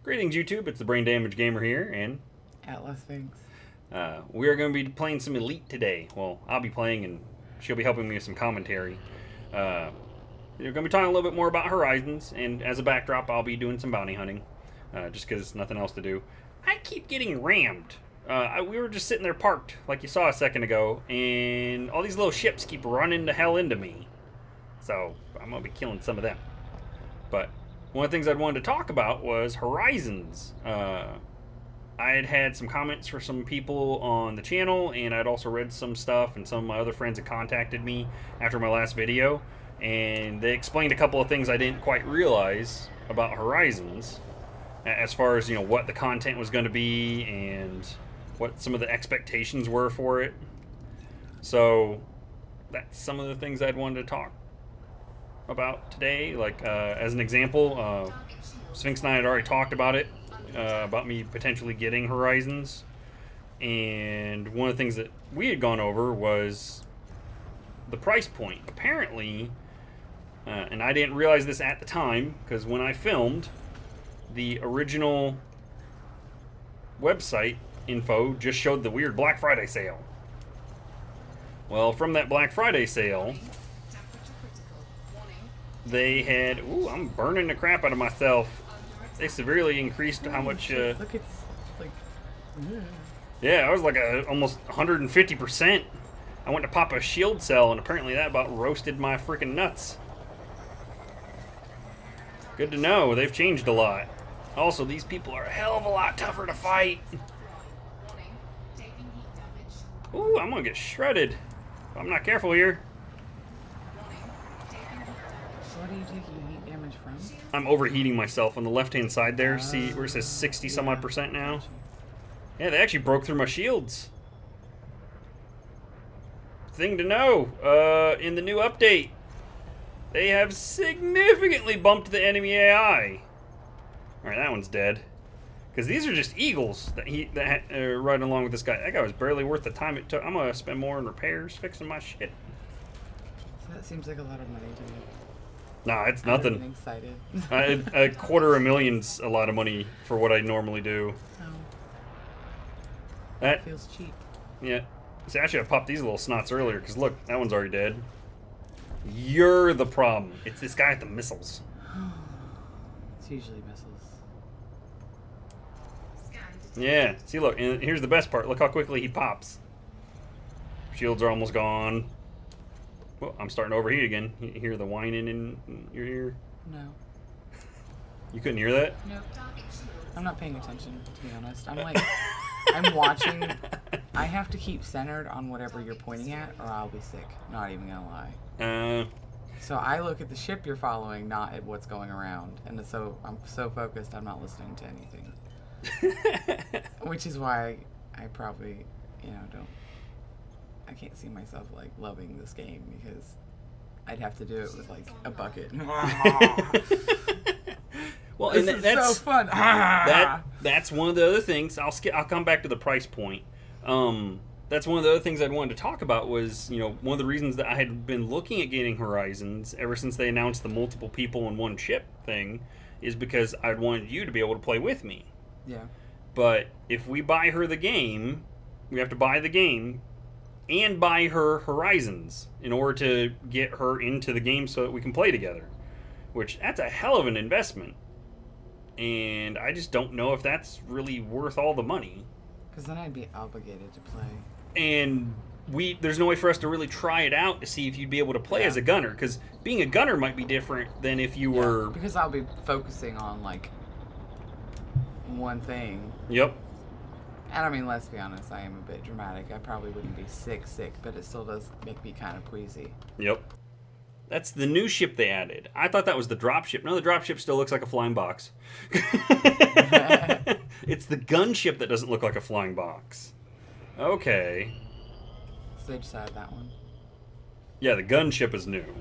Greetings, YouTube. It's the Brain Damage Gamer here, and OutlawSphinx. We are going to be playing some Elite today. Well, I'll be playing, and she'll be helping me with some commentary. We're going to be talking a little bit more about Horizons, and as a backdrop, I'll be doing some bounty hunting, just because there's nothing else to do. I keep getting rammed. We were just sitting there parked, like you saw a second ago, and all these little ships keep running the hell into me. So I'm going to be killing some of them. But one of the things I'd wanted to talk about was Horizons. I had some comments for some people on the channel, and I'd also read some stuff, and some of my other friends had contacted me after my last video, and they explained a couple of things I didn't quite realize about Horizons, as far as, you know, what the content was going to be and what some of the expectations were for it. So that's some of the things I'd wanted to talk about today. Like, as an example, Sphinx and I had already talked about it, about me potentially getting Horizons, and one of the things that we had gone over was the price point. Apparently, and I didn't realize this at the time, because when I filmed, the original website info just showed the weird Black Friday sale. Well, from that Black Friday sale, they had... Ooh, I'm burning the crap out of myself. They severely increased how much... Look, it's like... Yeah, I was like almost 150%. I went to pop a shield cell, and apparently that about roasted my freaking nuts. Good to know. They've changed a lot. Also, these people are a hell of a lot tougher to fight. Ooh, I'm gonna get shredded if I'm not careful here. What are you taking heat damage from? I'm overheating myself on the left-hand side there. See where it says 60-some-odd% now? Yeah, they actually broke through my shields. Thing to know, in the new update, they have significantly bumped the enemy AI. Alright, that one's dead. Because these are just eagles that riding along with this guy. That guy was barely worth the time it took. I'm going to spend more on repairs, fixing my shit. So that seems like a lot of money to me. Nah, it's nothing. I'm excited. A $250,000's a lot of money for what I normally do. Oh, That feels cheap. Yeah. See, I should have popped these little snots earlier, because look, that one's already dead. You're the problem. It's this guy with the missiles. It's usually missiles. Yeah. See, look, and here's the best part. Look how quickly he pops. Shields are almost gone. Well, I'm starting to overheat again. You hear the whining in your ear? No. You couldn't hear that? Nope. I'm not paying attention, to be honest. I'm like, I'm watching. I have to keep centered on whatever you're pointing at, or I'll be sick. Not even gonna lie. So I look at the ship you're following, not at what's going around. And so I'm so focused, I'm not listening to anything. Which is why I probably, I can't see myself like loving this game, because I'd have to do it with like a bucket. Well, this and is that's so fun. That's one of the other things. I'll come back to the price point. That's one of the other things I'd wanted to talk about was, one of the reasons that I had been looking at getting Horizons ever since they announced the multiple people in one ship thing, is because I'd wanted you to be able to play with me. Yeah. But if we buy her the game, we have to buy the game and buy her Horizons in order to get her into the game so that we can play together. Which, that's a hell of an investment. And I just don't know if that's really worth all the money. Because then I'd be obligated to play. And there's no way for us to really try it out to see if you'd be able to play as a gunner. Because being a gunner might be different than if you were... Because I'll be focusing on, like, one thing. Yep. And I mean, let's be honest, I am a bit dramatic. I probably wouldn't be sick, but it still does make me kind of queasy. Yep. That's the new ship they added. I thought that was the drop ship. No, the drop ship still looks like a flying box. It's the gunship that doesn't look like a flying box. Okay. So they just added that one. Yeah, the gunship is new.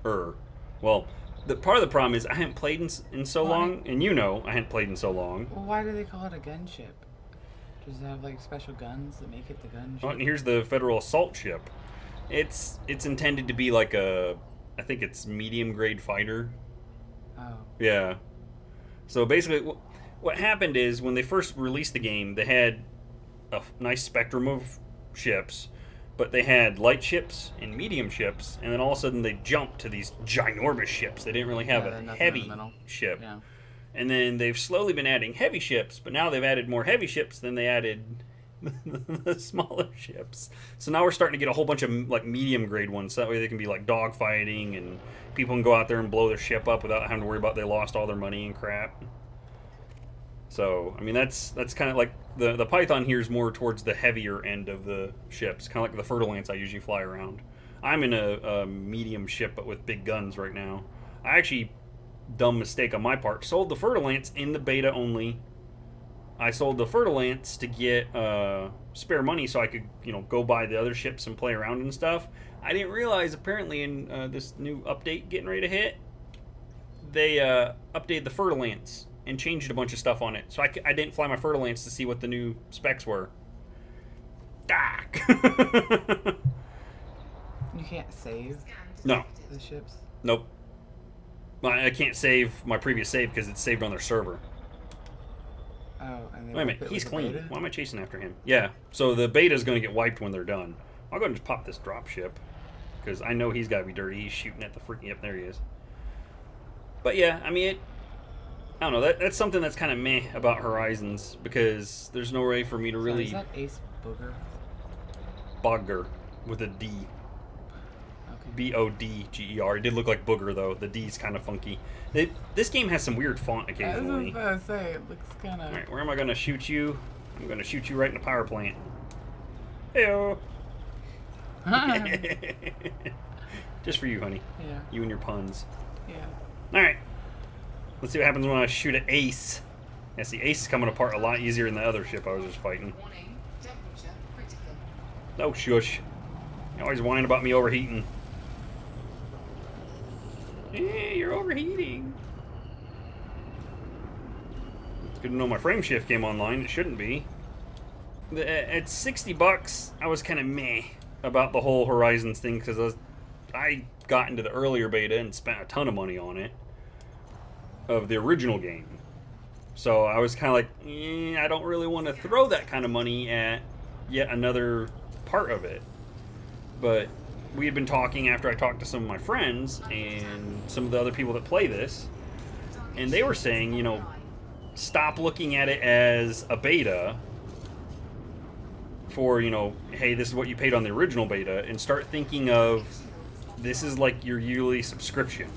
Well, the part of the problem is I hadn't played in so long, and I hadn't played in so long. Well, why do they call it a gunship? Does it have like special guns that make it the gunship? Oh, and here's the Federal Assault Ship. It's intended to be like I think it's medium grade fighter. Oh. Yeah. So basically, what happened is when they first released the game, they had a nice spectrum of ships, but they had light ships and medium ships, and then all of a sudden they jumped to these ginormous ships. They didn't really have a heavy ship. Yeah. And then they've slowly been adding heavy ships, but now they've added more heavy ships than they added the smaller ships. So now we're starting to get a whole bunch of like medium grade ones. So that way they can be like dogfighting, and people can go out there and blow their ship up without having to worry about they lost all their money and crap. So I mean that's kind of like the Python here is more towards the heavier end of the ships, kind of like the Fer-de-Lance I usually fly around. I'm in a medium ship but with big guns right now. I actually, dumb mistake on my part, sold the Fer-de-Lance in the beta only. I sold the Fer-de-Lance to get spare money so I could, go buy the other ships and play around and stuff. I didn't realize apparently in this new update getting ready to hit, they updated the Fer-de-Lance and changed a bunch of stuff on it. So I didn't fly my Fer-de-Lance to see what the new specs were. You can't save No. the ships? Nope. I can't save my previous save because it's saved on their server. Oh, and Wait a minute, he's clean. Why am I chasing after him? Yeah, so the beta is going to get wiped when they're done. I'll go ahead and just pop this drop ship because I know he's got to be dirty. He's shooting at the freaking... Yep, there he is. But yeah, I mean, I don't know. That's something that's kind of meh about Horizons because there's no way for me to really... Is that Ace Booger? Bogger with a D. Bodger. It did look like booger though. The D's kind of funky. This game has some weird font occasionally. I was about to say, it looks kind of... Alright, where am I going to shoot you? I'm going to shoot you right in the power plant. Heyo! Just for you, honey. Yeah. You and your puns. Yeah. Alright. Let's see what happens when I shoot an ace. Yeah, see, ace is coming apart a lot easier than the other ship I was just fighting. Oh, shush. You're always whining about me overheating. Hey, you're overheating. It's good to know my frame shift came online. It shouldn't be. At $60, I was kind of meh about the whole Horizons thing because I got into the earlier beta and spent a ton of money on it of the original game. So I was kind of like, I don't really want to throw that kind of money at yet another part of it. But we had been talking after I talked to some of my friends and some of the other people that play this, and they were saying, stop looking at it as a beta for, hey, this is what you paid on the original beta, and start thinking of this is like your yearly subscription.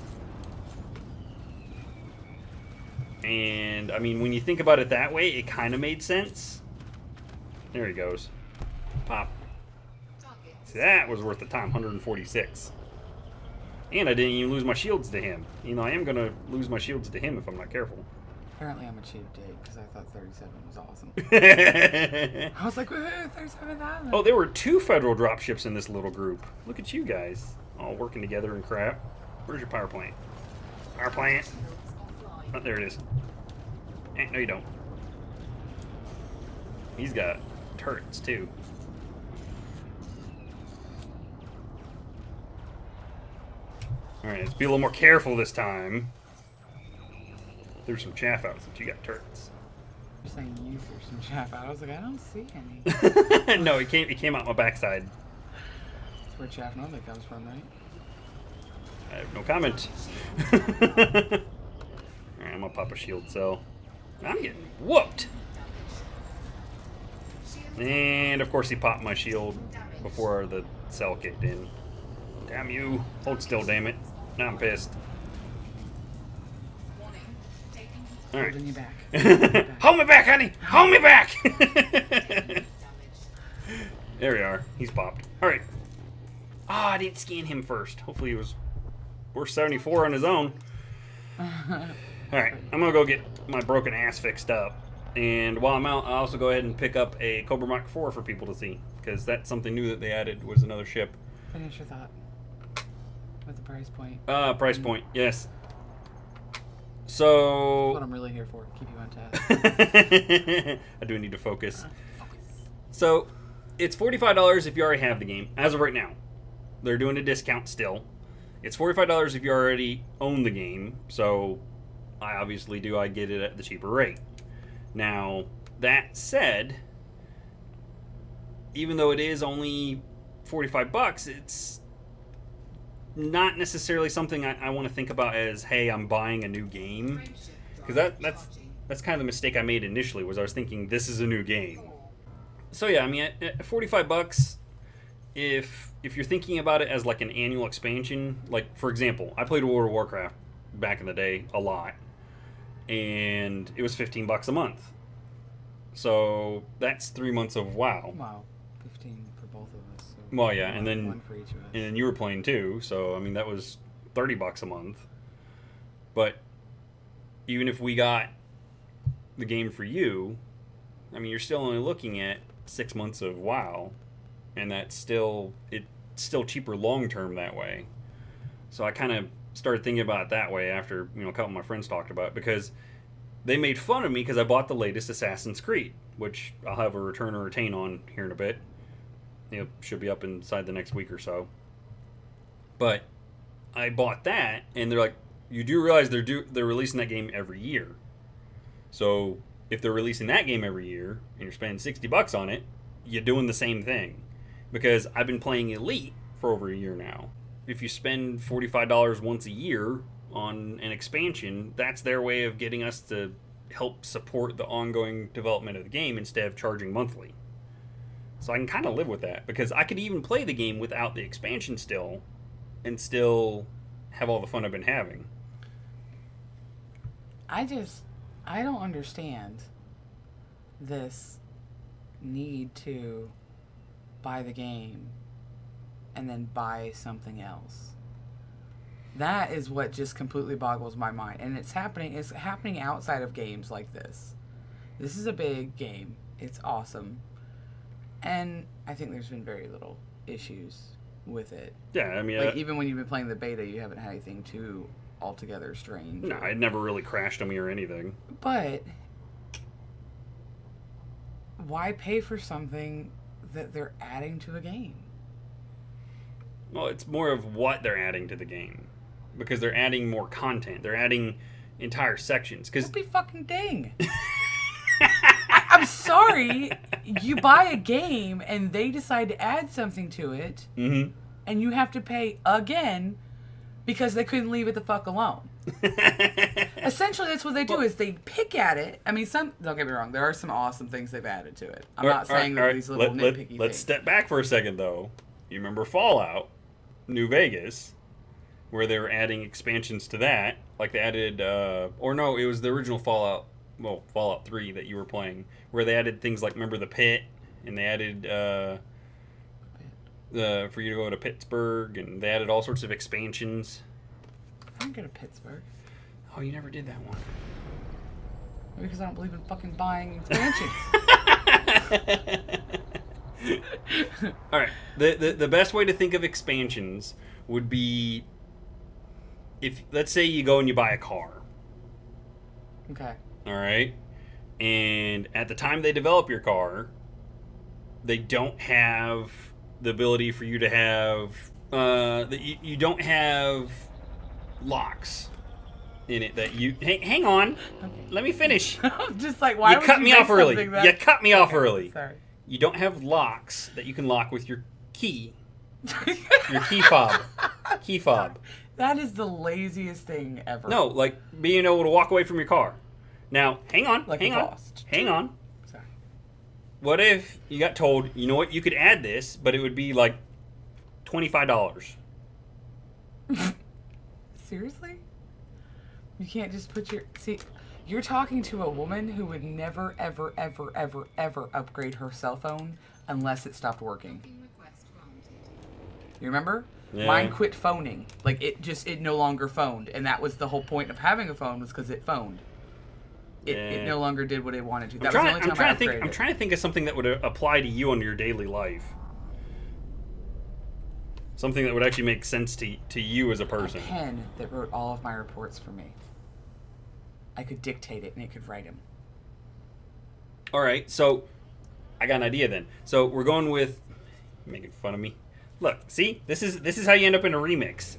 And, I mean, when you think about it that way, it kind of made sense. There he goes. Pop. See, that was worth the time, 146. And I didn't even lose my shields to him. I am going to lose my shields to him if I'm not careful. Apparently I'm a cheap date because I thought 37 was awesome. I was like, woo, 37,000. Oh, there were 2 federal dropships in this little group. Look at you guys, all working together and crap. Where's your power plant? Power plant? Oh, there it is. No, you don't. He's got turrets, too. Alright, let's be a little more careful this time. There's some chaff out since you got turrets. You're saying you threw some chaff out. I was like, I don't see any. No, it came out my backside. That's where chaff normally comes from, right? I have no comment. Alright, I'm gonna pop a shield cell. I'm getting whooped! And of course he popped my shield before the cell kicked in. Damn you. Hold still, damn it. Now I'm pissed. Alright. Holding you back. Hold me back, honey! Hold me back! There we are. He's popped. Alright. I didn't scan him first. Hopefully he was worth 74 on his own. Alright, I'm gonna go get my broken ass fixed up. And while I'm out, I'll also go ahead and pick up a Cobra Mark IV for people to see. Because that's something new that they added, was another ship. Finish your thought. With the price point. Price point, yes. So... That's what I'm really here for. Keep you on task. I do need to focus. So, it's $45 if you already have the game, as of right now. They're doing a discount still. It's $45 if you already own the game, so I obviously do. I get it at the cheaper rate. Now, that said, even though it is only $45, it's not necessarily something I want to think about as, hey, I'm buying a new game. Because that's kind of the mistake I made initially, was I was thinking this is a new game. So yeah, I mean, at $45, if you're thinking about it as like an annual expansion, like for example, I played World of Warcraft back in the day a lot, and it was $15 a month. So that's 3 months of WoW. Wow, 15 for both of us. So Well, yeah, and then one for each of us. and then you were playing too. So I mean, that was $30 a month. But even if we got the game for you, I mean, you're still only looking at 6 months of WoW, and it's still cheaper long term that way. So I kind of started thinking about it that way after a couple of my friends talked about it, because they made fun of me because I bought the latest Assassin's Creed, which I'll have a return or retain on here in a bit. It should be up inside the next week or so. But I bought that, and they're like, you do realize they're releasing that game every year. So if they're releasing that game every year and you're spending $60 on it, you're doing the same thing. Because I've been playing Elite for over a year now. If you spend $45 once a year on an expansion, that's their way of getting us to help support the ongoing development of the game instead of charging monthly. So I can kind of live with that, because I could even play the game without the expansion still, and still have all the fun I've been having. I don't understand this need to buy the game and then buy something else. That is what just completely boggles my mind. And it's happening outside of games like this. This is a big game. It's awesome. And I think there's been very little issues with it. Yeah, I mean... like, even when you've been playing the beta, you haven't had anything too altogether strange. No, it never really crashed on me or anything. But why pay for something that they're adding to a game? Well, it's more of what they're adding to the game. Because they're adding more content. They're adding entire sections. Don't be fucking dang. I'm sorry. You buy a game and they decide to add something to it. Mm-hmm. And you have to pay again because they couldn't leave it the fuck alone. Essentially, that's what they do, is they pick at it. I mean, don't get me wrong, there are some awesome things they've added to it. I'm not saying that these little nitpicky things. Let's step back for a second, though. You remember Fallout, New Vegas, where they were adding expansions to that. Like they added, or no, it was the original Fallout, well, Fallout 3 that you were playing, where they added things like, remember the pit, and they added for you to go to Pittsburgh, and they added all sorts of expansions. I didn't go to Pittsburgh. Oh, you never did that one. Because I don't believe in fucking buying expansions. All right. The best way to think of expansions would be, if, let's say you go and you buy a car. Okay. All right. And at the time they develop your car, they don't have the ability for you to have, you don't have locks in it that you, hang on, okay. Let me finish. I'm just like, why you cut me off early. You cut me off early. Sorry. You don't have locks that you can lock with your key. Your key fob. Key fob. That is the laziest thing ever. No, like being able to walk away from your car. Now, hang on. Like hang on. Lost. Hang on. Sorry. What if you got told, you know what, you could add this, but it would be like $25. Seriously? You can't just put your... See, you're talking to a woman who would never, ever, ever, ever, ever upgrade her cell phone unless it stopped working. You remember? Yeah. Mine quit phoning. Like, it no longer phoned. And that was the whole point of having a phone, was because it phoned. It no longer did what it wanted to. That was the only time I upgraded it. I'm trying to think of something that would apply to you in your daily life. Something that would actually make sense to you as a person. A pen that wrote all of my reports for me. I could dictate it and it could write them. All right, so I got an idea then. So we're going with, making fun of me. Look, see, this is how you end up in a remix.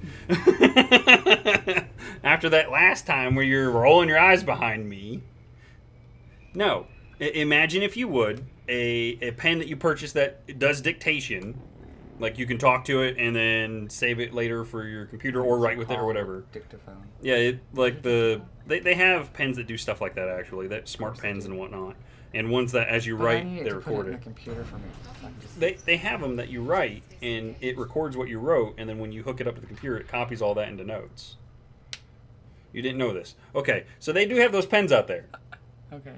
After that last time where you're rolling your eyes behind me, No. Imagine, if you would, a pen that you purchase that does dictation. Like, you can talk to it and then save it later for your computer or write with it or whatever. Dictaphone. Yeah, they have pens that do stuff like that, actually. That smart pens and whatnot. And ones that, as you write, they record it. In a computer for me. They have them that you write, and it records what you wrote, and then when you hook it up to the computer, it copies all that into notes. You didn't know this. Okay, so they do have those pens out there. Okay.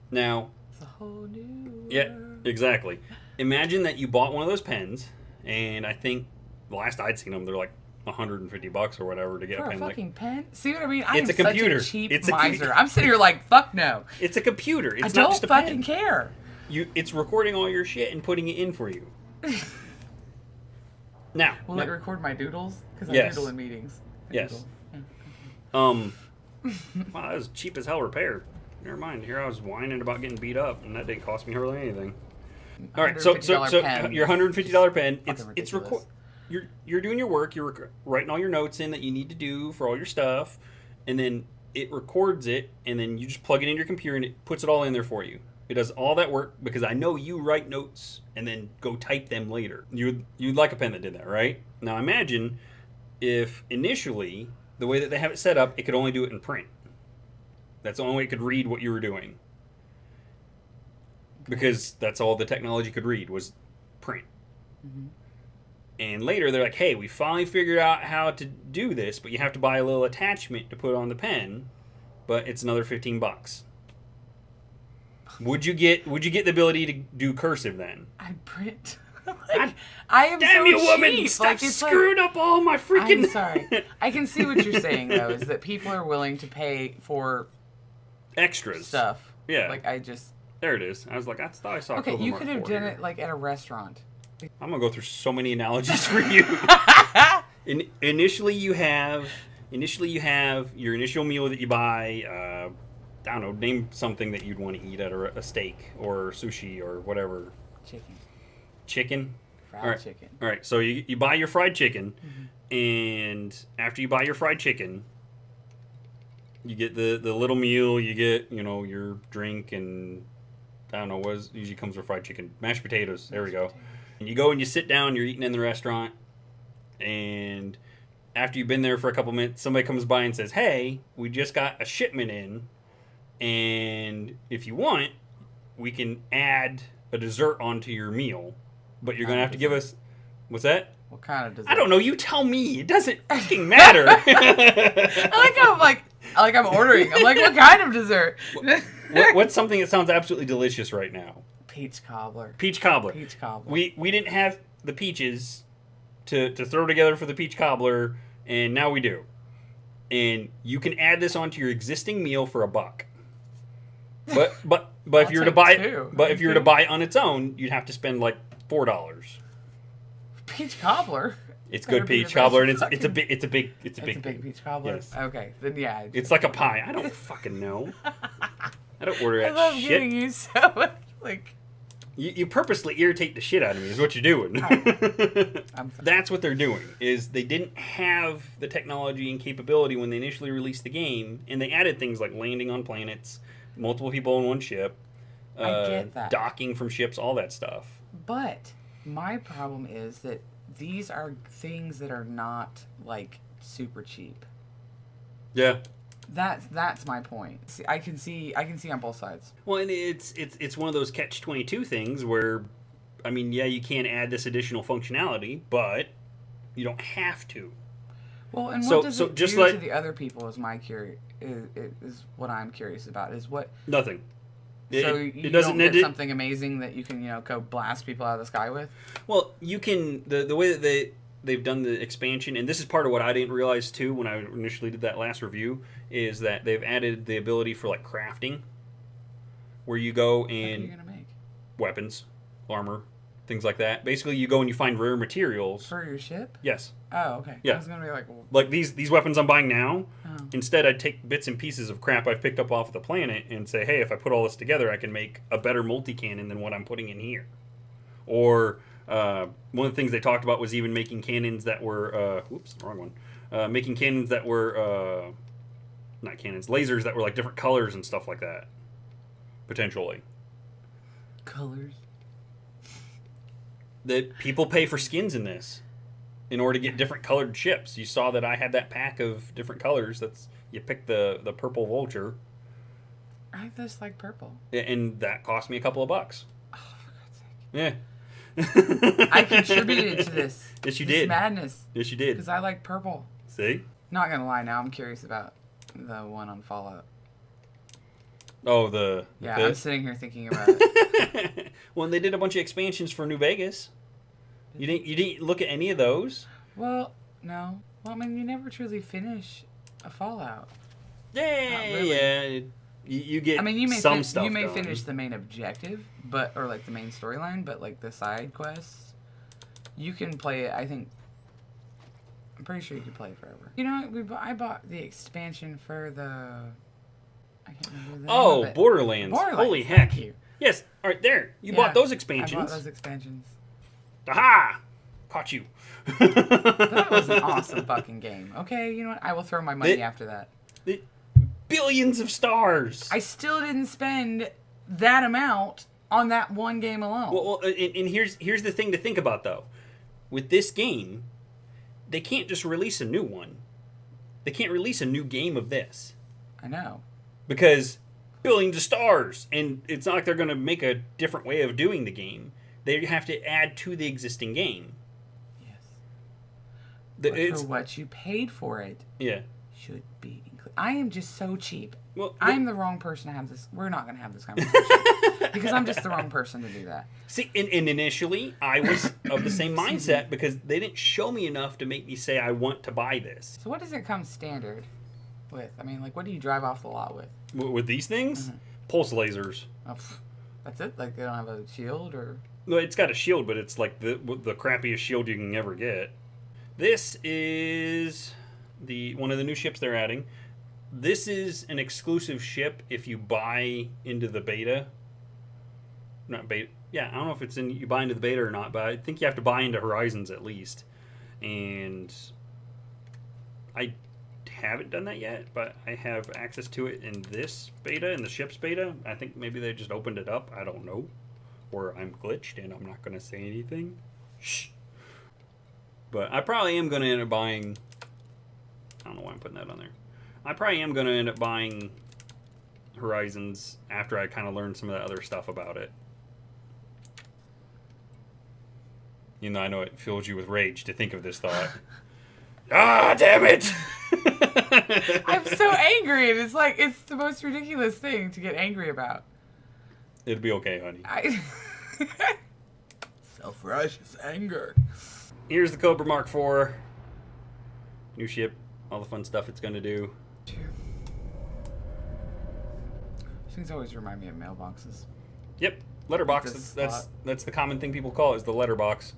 Now... It's a whole new world. Yeah, exactly. Imagine that you bought one of those pens, and I think the last I'd seen them, they're like $150 or whatever to get for a pen. For a fucking like, pen? See what I mean? It's a computer. Such a cheap It's a miser. I'm sitting here like, fuck no. It's a computer. It's I not just a don't fucking pen. care. It's recording all your shit and putting it in for you. Now, will it record my doodles? Because I yes. doodle in meetings. Yes. Doodle. Wow, that was cheap as hell repair. Never mind. Here I was whining about getting beat up, and that didn't cost me hardly anything. All right, so your $150 pen, it's record. You're doing your work. You're writing all your notes in that you need to do for all your stuff, and then it records it, and then you just plug it in your computer, and it puts it all in there for you. It does all that work because I know you write notes and then go type them later. You'd like a pen that did that, right? Now imagine if initially the way that they have it set up, it could only do it in print. That's the only way it could read what you were doing. Because that's all the technology could read was print. Mm-hmm. And later they're like, hey, we finally figured out how to do this, but you have to buy a little attachment to put on the pen, but it's another $15. Would you get the ability to do cursive then? I'd print. I am damn so you, woman! cheap. Stop screwing up all my freaking... I'm sorry. I can see what you're saying, though, is that people are willing to pay for... extras. Stuff. Yeah. Like, I just... There it is. I was like, I thought I saw okay, you could have done it, like, at a restaurant. I'm going to go through so many analogies for you. Initially, you have your initial meal that you buy... I don't know, name something that you'd want to eat at a steak or sushi or whatever. Chicken? Fried chicken. All right, so you buy your fried chicken, and after you buy your fried chicken, you get the little meal, you get, your drink, and I don't know, what usually comes with fried chicken. Mashed potatoes, there we go. And you go and you sit down, you're eating in the restaurant, and after you've been there for a couple minutes, somebody comes by and says, hey, we just got a shipment in, and if you want, we can add a dessert onto your meal, but you're going to have to give us... What's that? What kind of dessert? I don't know. You tell me. It doesn't fucking matter. I like I'm ordering. I'm like, what kind of dessert? What's something that sounds absolutely delicious right now? Peach cobbler. Peach cobbler. Peach cobbler. We didn't have the peaches to throw together for the peach cobbler, and now we do. And you can add this onto your existing meal for $1. But if you were to buy to buy it on its own, you'd have to spend like $4. Peach cobbler. It's good peach cobbler, and it's a big peach cobbler. Yes. Okay, then yeah. It's like a pie. I don't fucking know. I don't order that shit. I love getting you so much, like. You purposely irritate the shit out of me. Is what you're doing. That's what they're doing. Is they didn't have the technology and capability when they initially released the game, and they added things like landing on planets, multiple people in one ship, I get that. docking from ships, all that stuff. But my problem is that these are things that are not like super cheap. Yeah. That's my point. See, I can see on both sides. Well, and it's one of those catch-22 things where, I mean, yeah, you can add this additional functionality, but you don't have to. Well, and what does it do to the other people? Is what I'm curious about. Is what nothing. So you don't get something amazing that you can go blast people out of the sky with. Well, you can the way that they've done the expansion, and this is part of what I didn't realize too when I initially did that last review, is that they've added the ability for like crafting, where you go and what are you gonna make? Weapons, armor, things like that. Basically, you go and you find rare materials for your ship. Yes. Oh, okay. Yeah. I was gonna be like, well, like these weapons I'm buying now. Oh. Instead, I'd take bits and pieces of crap I've picked up off of the planet and say, hey, if I put all this together, I can make a better multi-cannon than what I'm putting in here. Or one of the things they talked about was even making cannons that were wrong one. Making cannons that were not cannons, lasers that were like different colors and stuff like that. potentially. Colors. That people pay for skins in this in order to get different colored ships. You saw that I had that pack of different colors. You pick the purple vulture. I just like purple. And that cost me a couple of bucks. Oh, for God's sake. Yeah. I contributed to this. Yes, you this did. Madness. Yes, you did. Because I like purple. See? Not gonna lie, now I'm curious about the one on Fallout. Oh, yeah, I'm sitting here thinking about it. Well, they did a bunch of expansions for New Vegas. You didn't look at any of those? Well, no. Well, I mean, you never truly finish a Fallout. Yeah, Not really. yeah. You get. I mean, you may some stuff. You may done. finish the main objective, or like the main storyline, but like the side quests, you can play it. I'm pretty sure you can play it forever. You know, I bought the expansion for the. I can't remember the name of it. Borderlands. Holy heck! Thank you. Yes, all right there. You bought those expansions. I bought those expansions. Aha! Caught you. That was an awesome fucking game. Okay, you know what? I will throw my money after that. Billions of stars. I still didn't spend that amount on that one game alone. Well, and here's the thing to think about though. With this game, they can't just release a new one. They can't release a new game of this. I know. Because billions of stars, and it's not like they're going to make a different way of doing the game. They have to add to the existing game. Yes. But It's for what you paid for it, yeah, should be included. I am just so cheap. Well, I'm the wrong person to have this. We're not going to have this conversation because I'm just the wrong person to do that. See, and initially I was of the same mindset because they didn't show me enough to make me say I want to buy this. So what does it come standard with? I mean, like, what do you drive off the lot with? With these things, pulse lasers. Oh, that's it? Like, they don't have a shield or... No, it's got a shield, but it's like the crappiest shield you can ever get. This is one of the new ships they're adding. This is an exclusive ship if you buy into the beta. Not beta. Yeah, I don't know if you buy into the beta or not, but I think you have to buy into Horizons at least. And I haven't done that yet, but I have access to it in this beta, in the ship's beta. I think maybe they just opened it up. I don't know. Or I'm glitched and I'm not going to say anything. Shh. But I probably am going to end up buying... I don't know why I'm putting that on there. I probably am going to end up buying Horizons after I kind of learn some of the other stuff about it. You know, I know it fills you with rage to think of this thought. Ah, damn it! I'm so angry, and it's the most ridiculous thing to get angry about. It'll be okay, honey. Self-righteous anger. Here's the Cobra Mark IV. New ship. All the fun stuff it's going to do. Things always remind me of mailboxes. Yep. Letterbox. That's the common thing people call it, is the letterbox.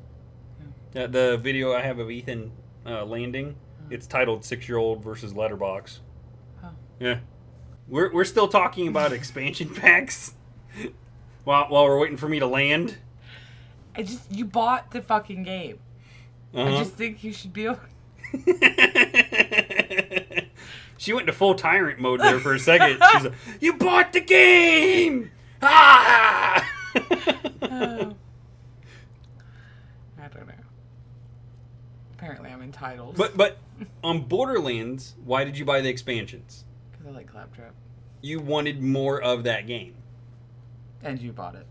Yeah. The video I have of Ethan landing, it's titled 6-Year-Old versus Letterbox. Huh. Yeah. We're still talking about expansion packs while we're waiting for me to land. You bought the fucking game. I just think you should be able... She went into full tyrant mode there for a second. She's like, "You bought the game!" Ah! Oh. I don't know. Apparently I'm entitled. But on Borderlands, why did you buy the expansions? Because I like Claptrap. You wanted more of that game. And you bought it.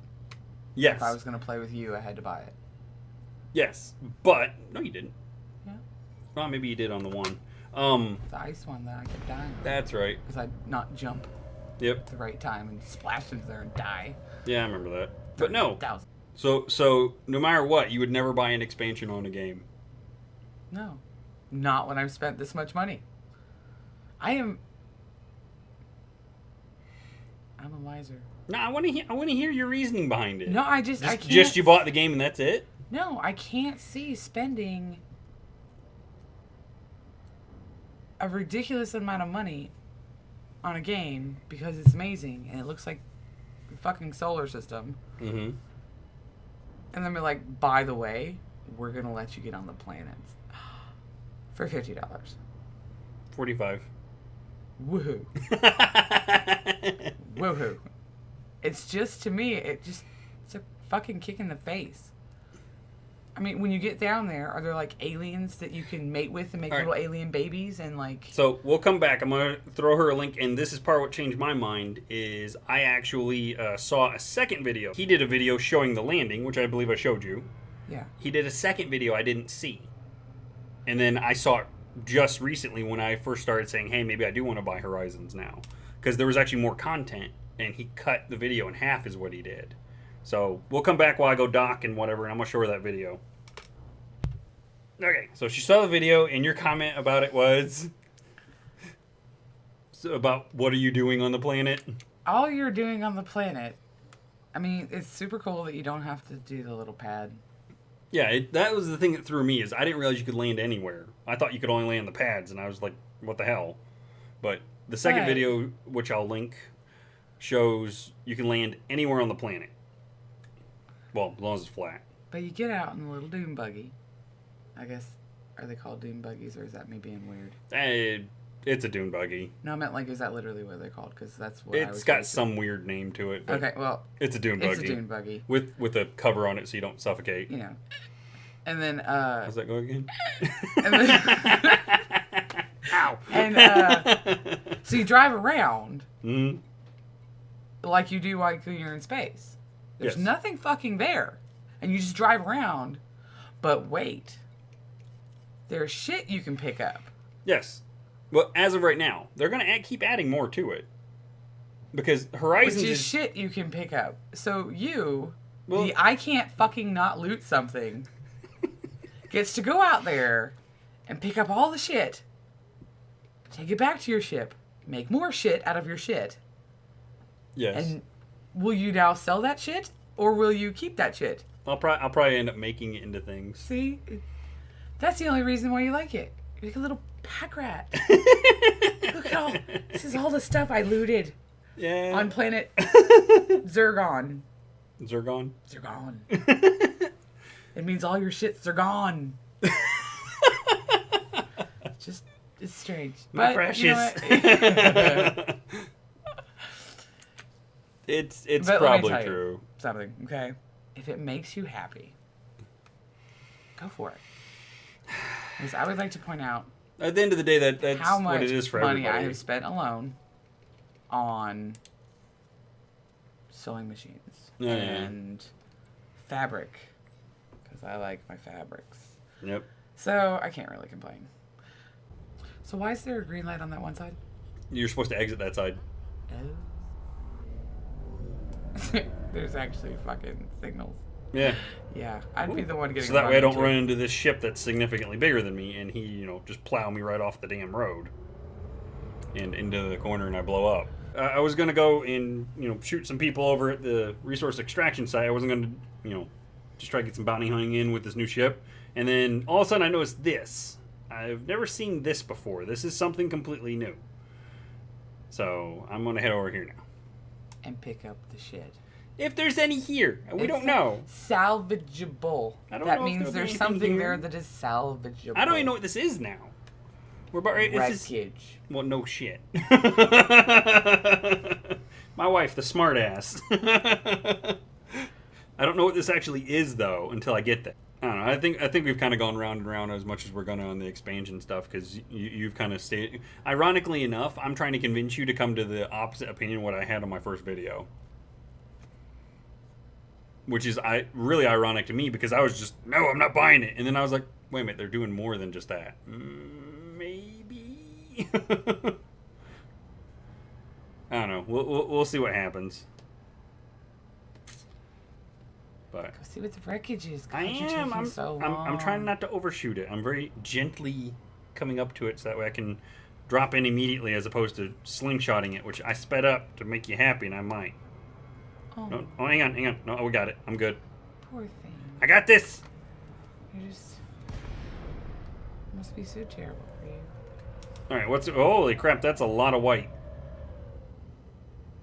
Yes. If I was going to play with you, I had to buy it. Yes, but no, you didn't. Yeah. Well, maybe you did on the one. The ice one that I kept dying. That's right. Because I'd not jump at the right time and splash into there and die. Yeah, I remember that. But no. 1,000. So no matter what, you would never buy an expansion on a game. No. Not when I've spent this much money. I'm a miser. No, I want to hear your reasoning behind it. No, I can't. Just you bought the game and that's it? No, I can't see spending a ridiculous amount of money on a game because it's amazing and it looks like a fucking solar system. Mm-hmm. And then be like, by the way, we're gonna let you get on the planets for $50. $45. Woohoo! Woohoo! It's just, to me, it's a fucking kick in the face. I mean, when you get down there, are there like aliens that you can mate with and make little alien babies and like... So we'll come back. I'm going to throw her a link, and this is part of what changed my mind, is I actually saw a second video. He did a video showing the landing, which I believe I showed you. Yeah. He did a second video I didn't see. And then I saw it just recently when I first started saying, hey, maybe I do want to buy Horizons now. Because there was actually more content, and he cut the video in half is what he did. So we'll come back while I go dock and whatever, and I'm going to show her that video. Okay, so she saw the video, and your comment about it was... So about what are you doing on the planet? All you're doing on the planet... I mean, it's super cool that you don't have to do the little pad. Yeah, that was the thing that threw me, is I didn't realize you could land anywhere. I thought you could only land the pads, and I was like, what the hell? But the second video, which I'll link, shows you can land anywhere on the planet. Well, as long as it's flat. But you get out in a little dune buggy. I guess, are they called dune buggies, or is that me being weird? It's a dune buggy. No, I meant like, is that literally what they're called? Because that's what I was... It's got some weird name to it. Okay, well... It's a dune buggy. It's a dune buggy. With a cover on it so you don't suffocate. You know. And then, How's that go again? And then... Ow! And, so you drive around... Mm-hmm. Like you do like when you're in space. There's Yes. nothing fucking there. And you just drive around. But wait. There's shit you can pick up. Yes. Well, as of right now, they're going to keep adding more to it. Because Horizons Which is shit you can pick up. So the I can't fucking not loot something, gets to go out there and pick up all the shit, take it back to your ship, make more shit out of your shit. Yes. And will you now sell that shit, or will you keep that shit? I'll probably end up making it into things. See? That's the only reason why you like it. You're like a little pack rat. Look at all... This is all the stuff I looted. Yeah. On planet Zergon. Zergon? Zergon. It means all your shits are gone. It's strange. My but, precious. You know what? It's but probably let me tell true. you something, okay? If it makes you happy, go for it. Because I would like to point out At the end of the day, that's how much what it is for money everybody. I have spent alone on sewing machines and fabric, because I like my fabrics. Yep. So I can't really complain. So why is there a green light on that one side? You're supposed to exit that side. Oh. There's actually fucking signals. Yeah. Yeah, I'd be the one getting. So that way I don't run into this ship that's significantly bigger than me, and he, just plow me right off the damn road and into the corner, and I blow up. I was gonna go and shoot some people over at the resource extraction site. I wasn't gonna just try to get some bounty hunting in with this new ship, and then all of a sudden I noticed this. I've never seen this before. This is something completely new. So I'm gonna head over here now and pick up the shit. If there's any here, and we don't know. Salvageable. I don't that know if means there'll be there's anything something here. there that is salvageable. I don't even know what this is now. We're about right. Wreckage. Well, no shit. My wife, the smart ass. I don't know what this actually is though until I get there. I don't know. I think we've kind of gone round and round as much as we're gonna on the expansion stuff because you've kind of stayed. Ironically enough, I'm trying to convince you to come to the opposite opinion of what I had on my first video. Which is really ironic to me because I was just, no, I'm not buying it. And then I was like, wait a minute, they're doing more than just that. Maybe. I don't know. We'll see what happens. But Go see what the wreckage is. God, I am. I'm trying not to overshoot it. I'm very gently coming up to it so that way I can drop in immediately as opposed to slingshotting it, which I sped up to make you happy, and I might. Oh, No, hang on. No, we got it. I'm good. poor thing. I got this. You're just... It must be so terrible for you. All right, holy crap, that's a lot of white.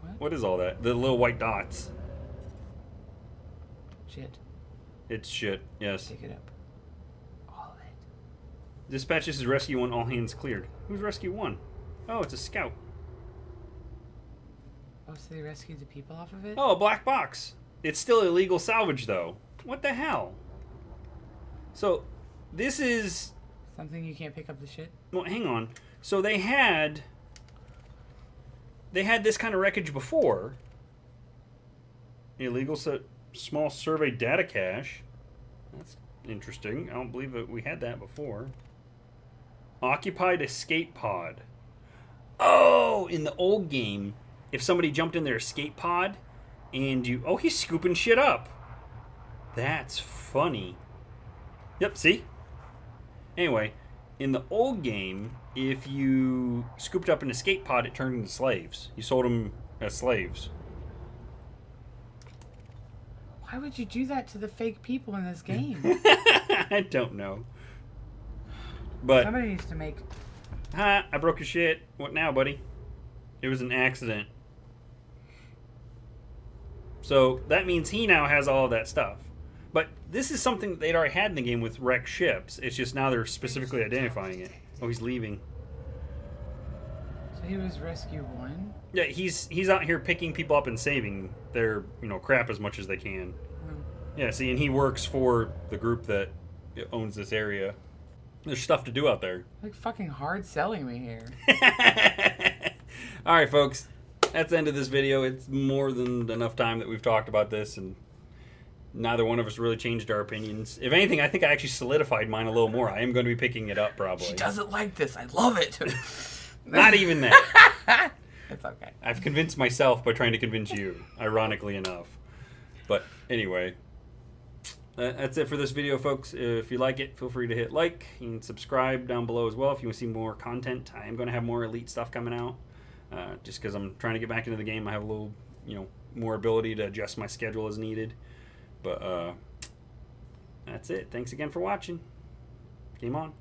What? What is all that? The little white dots. Shit. It's shit, yes. Pick it up. All of it. Dispatch, this is Rescue 1, all hands cleared. Who's Rescue 1? Oh, it's a scout. Oh, so they rescued the people off of it? Oh, a black box. It's still illegal salvage, though. What the hell? So, this is... Something you can't pick up the shit? Well, hang on. So they had this kind of wreckage before. Illegal small survey data cache. That's interesting. I don't believe that we had that before. Occupied escape pod. Oh, in the old game, if somebody jumped in their escape pod and you... Oh, he's scooping shit up. That's funny. Yep, see? Anyway, in the old game, if you scooped up an escape pod, it turned into slaves. You sold them as slaves. Why would you do that to the fake people in this game? I don't know. But somebody needs to make... Ha! I broke your shit. What now, buddy? It was an accident. So that means he now has all of that stuff. But this is something that they'd already had in the game with wrecked ships. It's just now they're specifically identifying it. Oh, he's leaving. So he was rescue 1? Yeah, he's out here picking people up and saving their, crap as much as they can. Yeah, see, and he works for the group that owns this area. There's stuff to do out there. Like fucking hard selling me here. Alright, folks. That's the end of this video. It's more than enough time that we've talked about this, and neither one of us really changed our opinions. If anything, I think I actually solidified mine a little more. I am going to be picking it up, probably. She doesn't like this. I love it. Not even that. It's okay. I've convinced myself by trying to convince you, ironically enough. But anyway, that's it for this video, folks. If you like it, feel free to hit like and subscribe down below as well if you want to see more content. I am going to have more Elite stuff coming out. Just because I'm trying to get back into the game, I have a little, more ability to adjust my schedule as needed. But that's it. Thanks again for watching. Game on.